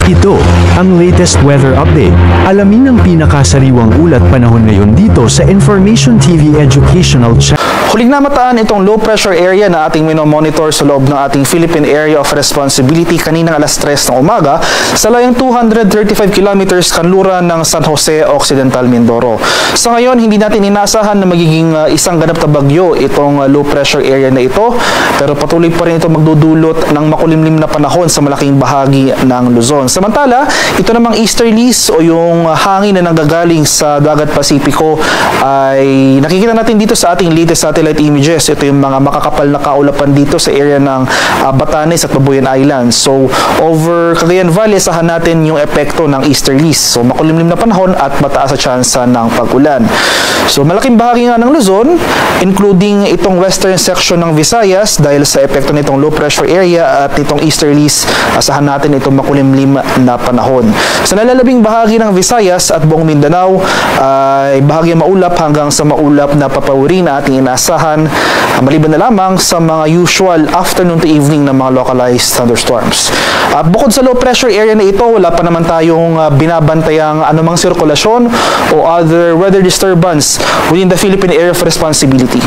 Ito ang latest weather update. Alamin ang pinakasariwang ulat panahon ngayon dito sa Information TV Educational Channel. Huling namataan itong low pressure area na ating minomonitor sa loob ng ating Philippine Area of Responsibility kaninang alas 3 ng umaga sa layang 235 kilometers kanluran ng San Jose Occidental, Mindoro. Sa ngayon, hindi natin inaasahan na magiging isang ganap na bagyo itong low pressure area na ito, pero patuloy pa rin ito magdudulot ng makulimlim na panahon sa malaking bahagi ng Luzon. Samantala, ito namang easterlies o yung hangin na nanggagaling sa dagat Pasipiko ay nakikita natin dito sa ating latest satellite images. Ito yung mga makakapal na kaulapan dito sa area ng Batanes at Babuyan Islands. So, over Cagayan Valley, asahan natin yung epekto ng easterlies. So, makulimlim na panahon at mataas sa tsansa ng pag-ulan. So, malaking bahagi nga ng Luzon, including itong western section ng Visayas, dahil sa epekto nitong low pressure area at itong easterlies, asahan natin itong makulimlim na panahon. Sa nalalabing bahagi ng Visayas at buong Mindanao ay bahagi maulap hanggang sa maulap na papawiri na ating inaasahan, maliban na lamang sa mga usual afternoon to evening na mga localized thunderstorms. At bukod sa low pressure area na ito, wala pa naman tayong binabantayang anumang sirkulasyon o other weather disturbance within the Philippine Area of Responsibility.